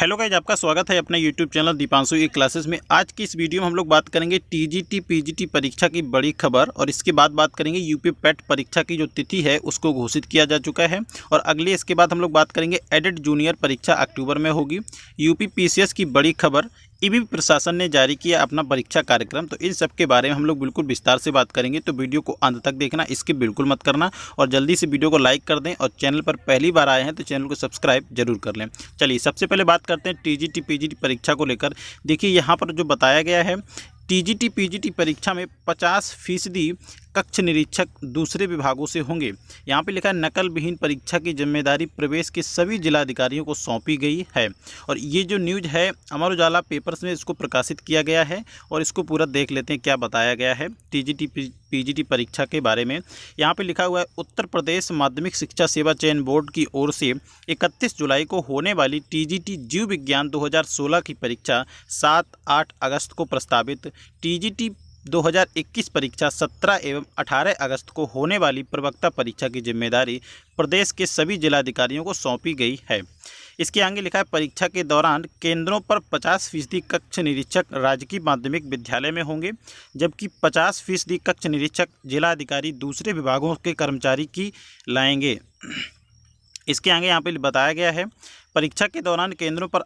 Hello guys, आपका स्वागत है अपने यूट्यूब चैनल दीपांशु ई क्लासेस में। आज की इस वीडियो में हम लोग बात करेंगे टीजीटी पीजीटी परीक्षा की बड़ी खबर और इसके बाद बात करेंगे यूपी पेट परीक्षा की जो तिथि है उसको घोषित किया जा चुका है। और अगले इसके बाद हम लोग बात करेंगे एडेड जूनियर परीक्षा अक्टूबर में होगी। यूपी पीसीएस की बड़ी खबर, ईबी प्रशासन ने जारी किया अपना परीक्षा कार्यक्रम। तो इन सब के बारे में हम लोग बिल्कुल विस्तार से बात करेंगे, तो वीडियो को अंत तक देखना, स्किप बिल्कुल मत करना और जल्दी से वीडियो को लाइक कर दें। और चैनल पर पहली बार आए हैं तो चैनल को सब्सक्राइब जरूर कर लें। चलिए सबसे पहले बात करते हैं टीजीटी पीजीटी परीक्षा को लेकर। देखिए यहाँ पर जो बताया गया है, टीजीटी पीजीटी परीक्षा में 50% कक्ष निरीक्षक दूसरे विभागों से होंगे। यहाँ पे लिखा है नकल विहीन परीक्षा की जिम्मेदारी प्रवेश के सभी जिलाधिकारियों को सौंपी गई है। और ये जो न्यूज़ है अमर उजाला पेपर्स में इसको प्रकाशित किया गया है और इसको पूरा देख लेते हैं क्या बताया गया है टीजीटी पीजीटी परीक्षा के बारे में। यहाँ पे लिखा हुआ है उत्तर प्रदेश माध्यमिक शिक्षा सेवा चयन बोर्ड की ओर से 31 जुलाई को होने वाली टीजीटी जीव विज्ञान 2016 की परीक्षा 7-8 अगस्त को प्रस्तावित टीजीटी 2021 परीक्षा 17 एवं 18 अगस्त को होने वाली प्रवक्ता परीक्षा की जिम्मेदारी प्रदेश के सभी जिलाधिकारियों को सौंपी गई है। इसके आगे लिखा है परीक्षा के दौरान केंद्रों पर 50% कक्ष निरीक्षक राजकीय माध्यमिक विद्यालय में होंगे, जबकि 50% कक्ष निरीक्षक जिलाधिकारी दूसरे विभागों के कर्मचारी की लाएंगे। इसके आगे यहाँ पे बताया गया है परीक्षा के दौरान केंद्रों पर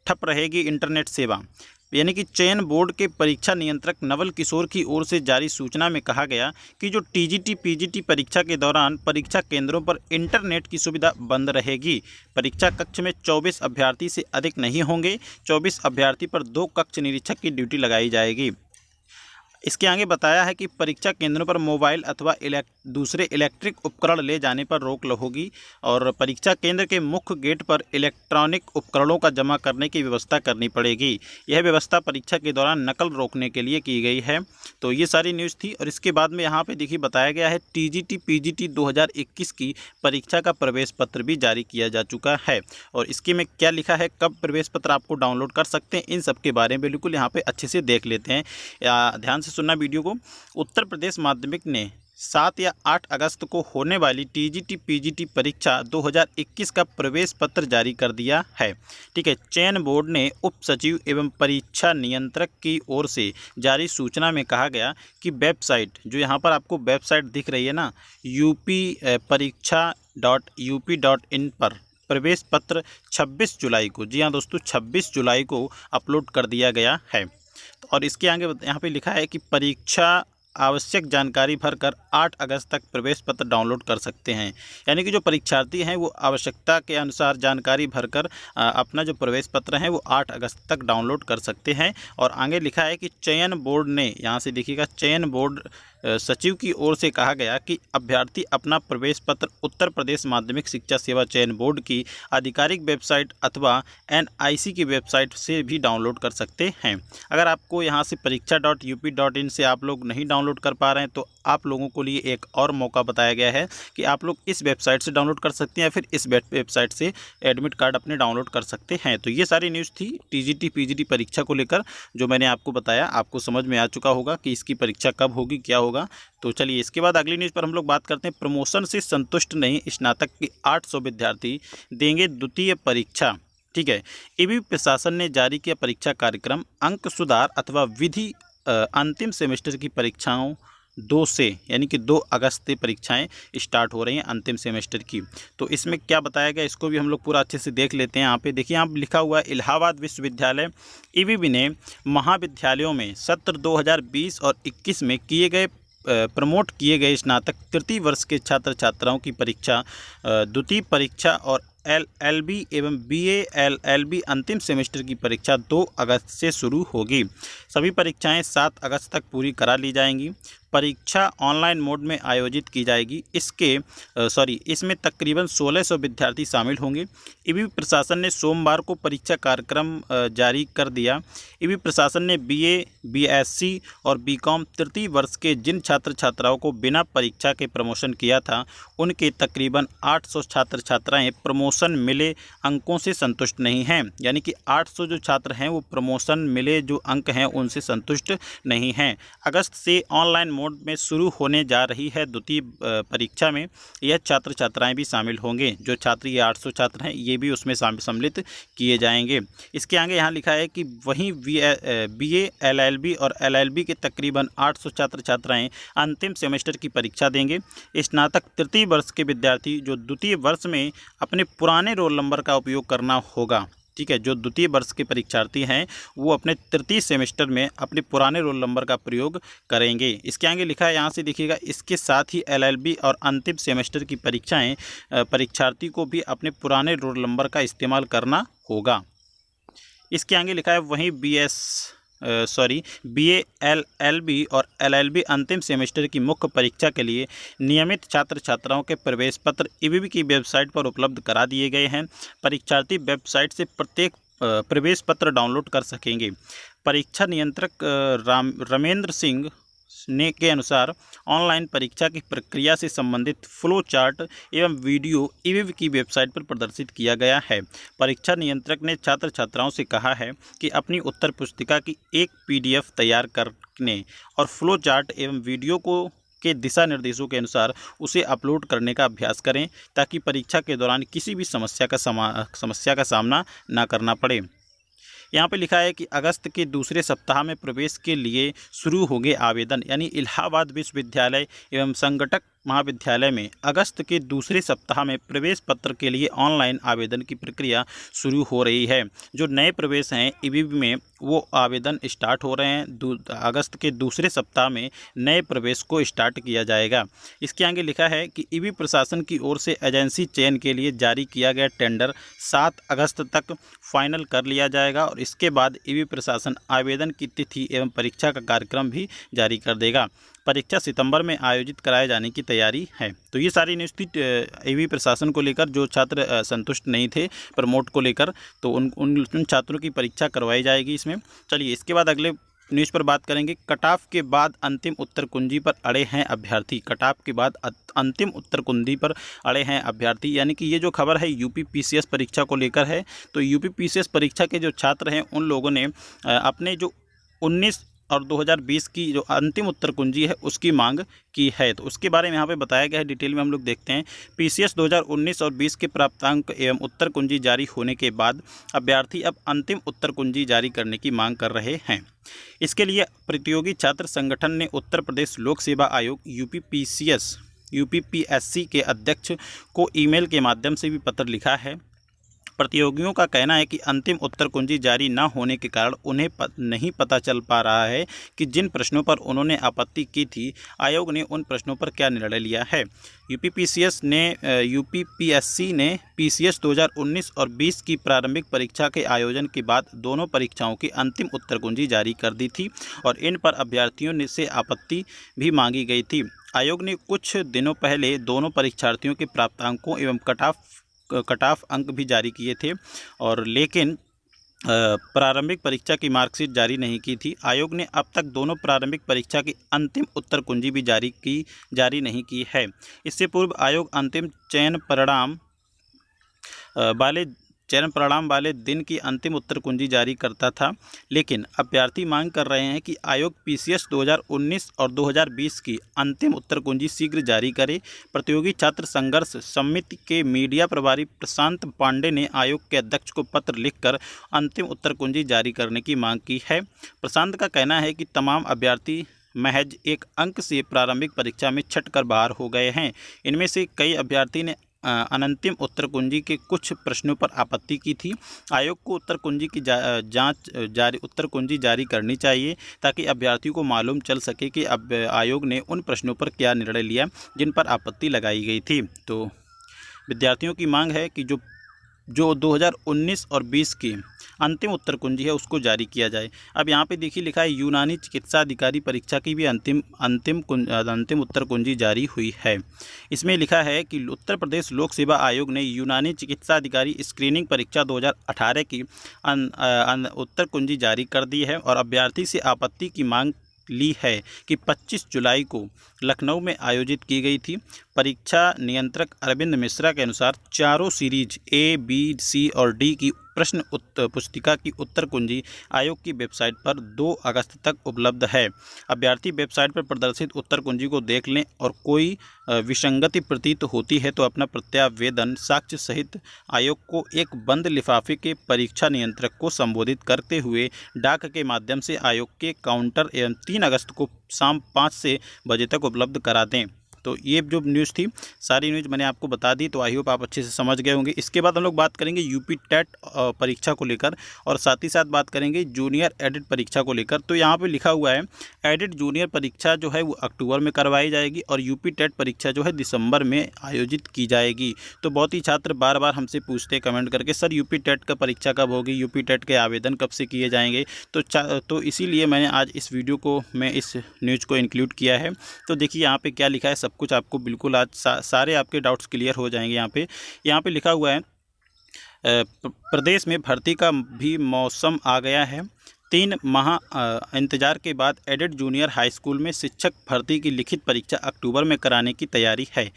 ठप रहेगी इंटरनेट सेवा। यानी कि चयन बोर्ड के परीक्षा नियंत्रक नवल किशोर की ओर से जारी सूचना में कहा गया कि जो टीजीटी पीजीटी परीक्षा के दौरान परीक्षा केंद्रों पर इंटरनेट की सुविधा बंद रहेगी। परीक्षा कक्ष में 24 अभ्यर्थी से अधिक नहीं होंगे। 24 अभ्यर्थी पर 2 कक्ष निरीक्षक की ड्यूटी लगाई जाएगी। इसके आगे बताया है कि परीक्षा केंद्रों पर मोबाइल अथवा दूसरे इलेक्ट्रिक उपकरण ले जाने पर रोक होगी और परीक्षा केंद्र के मुख्य गेट पर इलेक्ट्रॉनिक उपकरणों का जमा करने की व्यवस्था करनी पड़ेगी। यह व्यवस्था परीक्षा के दौरान नकल रोकने के लिए की गई है। तो ये सारी न्यूज़ थी। और इसके बाद में यहाँ पे देखिए बताया गया है टीजीटी पीजीटी 2021 की परीक्षा का प्रवेश पत्र भी जारी किया जा चुका है। और इसके में क्या लिखा है, कब प्रवेश पत्र आपको डाउनलोड कर सकते हैं, इन सब के बारे में बिल्कुल यहाँ पे अच्छे से देख लेते हैं। ध्यान से सुनना वीडियो को। उत्तर प्रदेश माध्यमिक ने 7 या 8 अगस्त को होने वाली टीजीटी पीजीटी परीक्षा 2021 का प्रवेश पत्र जारी कर दिया है। ठीक है। चयन बोर्ड ने उप सचिव एवं परीक्षा नियंत्रक की ओर से जारी सूचना में कहा गया कि वेबसाइट, जो यहाँ पर आपको वेबसाइट दिख रही है ना, uppareeksha.up.in पर प्रवेश पत्र 26 जुलाई को, जी हाँ दोस्तों 26 जुलाई को अपलोड कर दिया गया है। और इसके आगे यहाँ पे लिखा है कि परीक्षा आवश्यक जानकारी भरकर 8 अगस्त तक प्रवेश पत्र डाउनलोड कर सकते हैं। यानी कि जो परीक्षार्थी हैं वो आवश्यकता के अनुसार जानकारी भरकर अपना जो प्रवेश पत्र है वो 8 अगस्त तक डाउनलोड कर सकते हैं। और आगे लिखा है कि चयन बोर्ड ने, यहाँ से देखिएगा, चयन बोर्ड सचिव की ओर से कहा गया कि अभ्यर्थी अपना प्रवेश पत्र उत्तर प्रदेश माध्यमिक शिक्षा सेवा चयन बोर्ड की आधिकारिक वेबसाइट अथवा NIC की वेबसाइट से भी डाउनलोड कर सकते हैं। अगर आपको यहाँ से परीक्षा.up.in से आप लोग नहीं डाउनलोड कर पा रहे हैं तो आप लोगों को लिए एक और मौका बताया गया है कि आप लोग इस वेबसाइट से डाउनलोड कर सकते हैं या फिर इस वेबसाइट से एडमिट कार्ड अपने डाउनलोड कर सकते हैं। तो ये सारी न्यूज़ थी टीजीटी पीजीटी परीक्षा को लेकर, जो मैंने आपको बताया। आपको समझ में आ चुका होगा कि इसकी परीक्षा कब होगी, क्या होगा। तो चलिए इसके बाद अगली न्यूज़ पर हम लोग बात करते हैं। प्रमोशन से संतुष्ट नहीं स्नातक के 800 विद्यार्थी देंगे द्वितीय परीक्षा। ठीक है। ईबी प्रशासन ने जारी किया परीक्षा कार्यक्रम। अंक सुधार अथवा विधि अंतिम सेमेस्टर की परीक्षाओं 2 से, यानी कि 2 अगस्त से परीक्षाएं स्टार्ट हो रही हैं अंतिम सेमेस्टर की। तो इसमें क्या बताया गया इसको भी हम लोग पूरा अच्छे से देख लेते हैं। यहाँ पे देखिए, यहाँ लिखा हुआ है इलाहाबाद विश्वविद्यालय ईबीबी ने महाविद्यालयों में सत्र 2020 और 21 में प्रमोट किए गए स्नातक तृतीय वर्ष के छात्र छात्राओं की परीक्षा द्वितीय परीक्षा और LLB एवं BA LLB अंतिम सेमेस्टर की परीक्षा 2 अगस्त से शुरू होगी। सभी परीक्षाएं 7 अगस्त तक पूरी करा ली जाएंगी। परीक्षा ऑनलाइन मोड में आयोजित की जाएगी। इसमें तकरीबन 1600 विद्यार्थी शामिल होंगे। ईबी प्रशासन ने सोमवार को परीक्षा कार्यक्रम जारी कर दिया। ईबी प्रशासन ने BA BSc और BCom तृतीय वर्ष के जिन छात्र छात्राओं को बिना परीक्षा के प्रमोशन किया था उनके तकरीबन 800 छात्र छात्राएं प्रमोशन मिले अंकों से संतुष्ट नहीं हैं। यानी कि 800 जो छात्र हैं वो प्रमोशन मिले जो अंक हैं उनसे संतुष्ट नहीं हैं। अगस्त से ऑनलाइन मोड में शुरू होने जा रही है द्वितीय परीक्षा में यह छात्र छात्राएं भी शामिल होंगे। जो छात्र ये 800 छात्र हैं ये भी उसमें सम्मिलित किए जाएंगे। इसके आगे यहाँ लिखा है कि वहीं BA LLB और LLB के तकरीबन 800 छात्र छात्राएँ अंतिम सेमेस्टर की परीक्षा देंगे। स्नातक तृतीय वर्ष के विद्यार्थी जो द्वितीय वर्ष में अपने पुराने रोल नंबर का उपयोग करना होगा, ठीक है, जो द्वितीय वर्ष के परीक्षार्थी हैं वो अपने तृतीय सेमेस्टर में अपने पुराने रोल नंबर का प्रयोग करेंगे। इसके आगे लिखा है, यहाँ से देखिएगा, इसके साथ ही LLB और अंतिम सेमेस्टर की परीक्षार्थी को भी अपने पुराने रोल नंबर का इस्तेमाल करना होगा। इसके आगे लिखा है वहीं BA LLB और LLB अंतिम सेमेस्टर की मुख्य परीक्षा के लिए नियमित छात्र छात्राओं के प्रवेश पत्र EBB की वेबसाइट पर उपलब्ध करा दिए गए हैं। परीक्षार्थी वेबसाइट से प्रत्येक प्रवेश पत्र डाउनलोड कर सकेंगे। परीक्षा नियंत्रक रमेंद्र सिंह के अनुसार ऑनलाइन परीक्षा की प्रक्रिया से संबंधित फ्लो चार्ट एवं वीडियो EBB की वेबसाइट पर प्रदर्शित किया गया है। परीक्षा नियंत्रक ने छात्र छात्राओं से कहा है कि अपनी उत्तर पुस्तिका की एक PDF तैयार करने और फ्लो चार्ट एवं वीडियो के दिशा निर्देशों के अनुसार उसे अपलोड करने का अभ्यास करें ताकि परीक्षा के दौरान किसी भी समस्या का सामना न करना पड़े। यहाँ पे लिखा है कि अगस्त के दूसरे सप्ताह में प्रवेश के लिए शुरू होंगे आवेदन, यानी इलाहाबाद विश्वविद्यालय एवं संगठक महाविद्यालय में अगस्त के दूसरे सप्ताह में प्रवेश पत्र के लिए ऑनलाइन आवेदन की प्रक्रिया शुरू हो रही है। जो नए प्रवेश हैं EBB में वो आवेदन स्टार्ट हो रहे हैं। अगस्त के दूसरे सप्ताह में नए प्रवेश को स्टार्ट किया जाएगा। इसके आगे लिखा है कि EBB प्रशासन की ओर से एजेंसी चयन के लिए जारी किया गया टेंडर 7 अगस्त तक फाइनल कर लिया जाएगा और इसके बाद EBB प्रशासन आवेदन की तिथि एवं परीक्षा का कार्यक्रम भी जारी कर देगा। परीक्षा सितंबर में आयोजित कराए जाने की तैयारी है। तो ये सारी न्यूज़ थी EBB प्रशासन को लेकर। जो छात्र संतुष्ट नहीं थे प्रमोट को लेकर तो उन छात्रों की परीक्षा करवाई जाएगी इसमें। चलिए इसके बाद अगले न्यूज़ पर बात करेंगे। कटऑफ के बाद अंतिम उत्तर कुंजी पर अड़े हैं अभ्यर्थी। कटऑफ के बाद अंतिम उत्तर कुंजी पर अड़े हैं अभ्यर्थी, यानी कि ये जो खबर है UP PCS परीक्षा को लेकर है। तो UP PCS परीक्षा के जो छात्र हैं उन लोगों ने अपने जो 19 और 2020 की जो अंतिम उत्तर कुंजी है उसकी मांग की है। तो उसके बारे में यहाँ पे बताया गया है, डिटेल में हम लोग देखते हैं। PCS 2019 और 20 के प्राप्तांक एवं उत्तर कुंजी जारी होने के बाद अभ्यर्थी अब अंतिम उत्तर कुंजी जारी करने की मांग कर रहे हैं। इसके लिए प्रतियोगी छात्र संगठन ने उत्तर प्रदेश लोक सेवा आयोग UPPSC के अध्यक्ष को ईमेल के माध्यम से भी पत्र लिखा है। प्रतियोगियों का कहना है कि अंतिम उत्तर कुंजी जारी न होने के कारण उन्हें नहीं पता चल पा रहा है कि जिन प्रश्नों पर उन्होंने आपत्ति की थी आयोग ने उन प्रश्नों पर क्या निर्णय लिया है। UPPSC ने PCS 2019 और 20 की प्रारंभिक परीक्षा के आयोजन के बाद दोनों परीक्षाओं की अंतिम उत्तर कुंजी जारी कर दी थी और इन पर अभ्यर्थियों से आपत्ति भी मांगी गई थी। आयोग ने कुछ दिनों पहले दोनों परीक्षार्थियों के प्राप्तांकों एवं कट ऑफ अंक भी जारी किए थे और लेकिन प्रारंभिक परीक्षा की मार्कशीट जारी नहीं की थी। आयोग ने अब तक दोनों प्रारंभिक परीक्षा की अंतिम उत्तर कुंजी भी जारी नहीं की है। इससे पूर्व आयोग अंतिम चयन परिणाम वाले दिन की अंतिम उत्तर कुंजी जारी करता था, लेकिन अभ्यर्थी मांग कर रहे हैं कि आयोग PCS 2019 और 2020 की अंतिम उत्तर कुंजी शीघ्र जारी करे। प्रतियोगी छात्र संघर्ष समिति के मीडिया प्रभारी प्रशांत पांडे ने आयोग के अध्यक्ष को पत्र लिखकर अंतिम उत्तर कुंजी जारी करने की मांग की है। प्रशांत का कहना है कि तमाम अभ्यर्थी महज एक अंक से प्रारंभिक परीक्षा में छटकर बाहर हो गए हैं। इनमें से कई अभ्यर्थी ने अनंतिम उत्तर कुंजी के कुछ प्रश्नों पर आपत्ति की थी। आयोग को उत्तर कुंजी की उत्तर कुंजी जारी करनी चाहिए ताकि अभ्यर्थियों को मालूम चल सके कि अब आयोग ने उन प्रश्नों पर क्या निर्णय लिया जिन पर आपत्ति लगाई गई थी। तो विद्यार्थियों की मांग है कि जो 2019 और 20 की अंतिम उत्तर कुंजी है उसको जारी किया जाए। अब यहाँ पे देखिए लिखा है यूनानी चिकित्सा अधिकारी परीक्षा की भी अंतिम उत्तर कुंजी जारी हुई है। इसमें लिखा है कि उत्तर प्रदेश लोक सेवा आयोग ने यूनानी चिकित्सा अधिकारी स्क्रीनिंग परीक्षा 2018 की उत्तर कुंजी जारी कर दी है और अभ्यर्थी से आपत्ति की मांग ली है कि 25 जुलाई को लखनऊ में आयोजित की गई थी। परीक्षा नियंत्रक अरविंद मिश्रा के अनुसार चारों सीरीज A, B, C और D की प्रश्न पुस्तिका की उत्तर कुंजी आयोग की वेबसाइट पर 2 अगस्त तक उपलब्ध है। अभ्यर्थी वेबसाइट पर प्रदर्शित उत्तर कुंजी को देख लें और कोई विसंगति प्रतीत होती है तो अपना प्रत्यावेदन साक्ष्य सहित आयोग को एक बंद लिफाफे के परीक्षा नियंत्रक को संबोधित करते हुए डाक के माध्यम से आयोग के काउंटर एवं 3 अगस्त को शाम 5 बजे तक उपलब्ध करा दें। तो ये जो न्यूज़ थी, सारी न्यूज़ मैंने आपको बता दी, तो आई होप आप अच्छे से समझ गए होंगे। इसके बाद हम लोग बात करेंगे यूपी टेट परीक्षा को लेकर और साथ ही साथ बात करेंगे जूनियर एडिट परीक्षा को लेकर। तो यहाँ पे लिखा हुआ है एडिट जूनियर परीक्षा जो है वो अक्टूबर में करवाई जाएगी और यूपी टेट परीक्षा जो है दिसंबर में आयोजित की जाएगी। तो बहुत ही छात्र बार बार हमसे पूछते कमेंट करके, सर यूपी टेट का परीक्षा कब होगी, यूपी टेट के आवेदन कब से किए जाएंगे। तो इसीलिए मैंने आज इस वीडियो को मैं इस न्यूज़ को इंक्लूड किया है। तो देखिए यहाँ पे क्या लिखा है, सब कुछ आपको बिल्कुल आज सारे आपके डाउट्स क्लियर हो जाएंगे। यहाँ पे लिखा हुआ है प्रदेश में भर्ती का भी मौसम आ गया है। 3 माह इंतजार के बाद एडेड जूनियर हाई स्कूल में शिक्षक भर्ती की लिखित परीक्षा अक्टूबर में कराने की तैयारी है।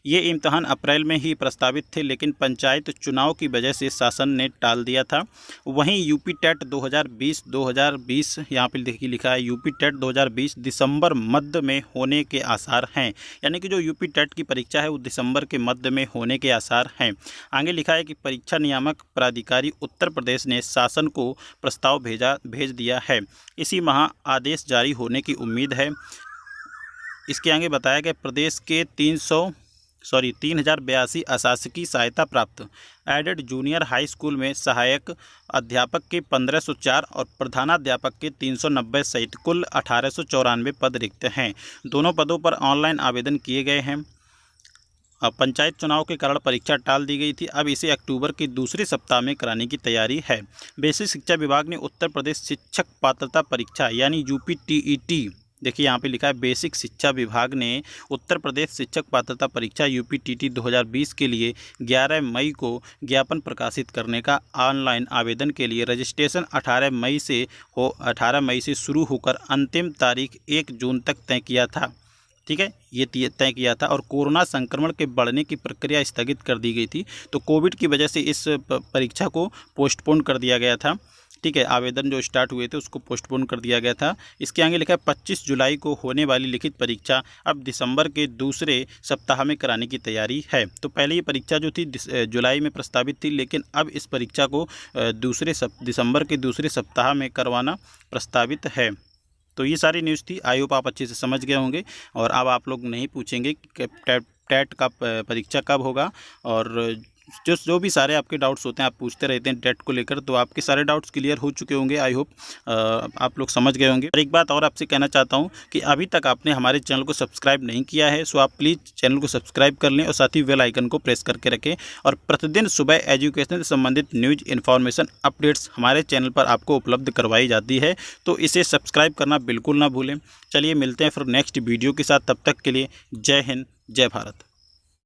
ये इम्तहान अप्रैल में ही प्रस्तावित थे, लेकिन पंचायत चुनाव की वजह से शासन ने टाल दिया था। वहीं यूपी टेट 2020 यहाँ पे देखिए लिखा है यूपी टेट 2020 दिसंबर मध्य में होने के आसार हैं। यानी कि जो यूपी टेट की परीक्षा है वो दिसंबर के मध्य में होने के आसार हैं। आगे लिखा है कि परीक्षा नियामक प्राधिकारी उत्तर प्रदेश ने शासन को प्रस्ताव भेज दिया है। इसी माह आदेश जारी होने की उम्मीद है। इसके आगे बताया गया प्रदेश के 3082 अशासकीय सहायता प्राप्त एडेड जूनियर हाई स्कूल में सहायक अध्यापक के 1504 और प्रधानाध्यापक के 390 सहित कुल 1894 पद रिक्त हैं। दोनों पदों पर ऑनलाइन आवेदन किए गए हैं। पंचायत चुनाव के कारण परीक्षा टाल दी गई थी। अब इसे अक्टूबर के दूसरे सप्ताह में कराने की तैयारी है। बेसिक शिक्षा विभाग ने उत्तर प्रदेश शिक्षक पात्रता परीक्षा यानी यूपी टीईटी, देखिए यहाँ पे लिखा है बेसिक शिक्षा विभाग ने उत्तर प्रदेश शिक्षक पात्रता परीक्षा यूपी टीटी 2020 के लिए 11 मई को ज्ञापन प्रकाशित करने का ऑनलाइन आवेदन के लिए रजिस्ट्रेशन 18 मई से शुरू होकर अंतिम तारीख 1 जून तक तय किया था। ठीक है, ये तय किया था और कोरोना संक्रमण के बढ़ने की प्रक्रिया स्थगित कर दी गई थी। तो कोविड की वजह से इस परीक्षा को पोस्टपोन कर दिया गया था। ठीक है, आवेदन जो स्टार्ट हुए थे उसको पोस्टपोन कर दिया गया था। इसके आगे लिखा है 25 जुलाई को होने वाली लिखित परीक्षा अब दिसंबर के दूसरे सप्ताह में कराने की तैयारी है। तो पहले ये परीक्षा जो थी जुलाई में प्रस्तावित थी, लेकिन अब इस परीक्षा को दिसंबर के दूसरे सप्ताह में करवाना प्रस्तावित है। तो ये सारी न्यूज़ थी, आई होप आप अच्छे से समझ गए होंगे और अब आप लोग नहीं पूछेंगे कि टेट का परीक्षा कब होगा। और जो भी सारे आपके डाउट्स होते हैं आप पूछते रहते हैं टेट को लेकर, तो आपके सारे डाउट्स क्लियर हो चुके होंगे। आई होप आप लोग समझ गए होंगे। और एक बात और आपसे कहना चाहता हूं कि अभी तक आपने हमारे चैनल को सब्सक्राइब नहीं किया है, सो आप प्लीज़ चैनल को सब्सक्राइब कर लें और साथ ही बेल आइकन को प्रेस करके रखें। और प्रतिदिन सुबह एजुकेशन से संबंधित न्यूज़ इन्फॉर्मेशन अपडेट्स हमारे चैनल पर आपको उपलब्ध करवाई जाती है, तो इसे सब्सक्राइब करना बिल्कुल ना भूलें। चलिए मिलते हैं फिर नेक्स्ट वीडियो के साथ, तब तक के लिए जय हिंद, जय भारत।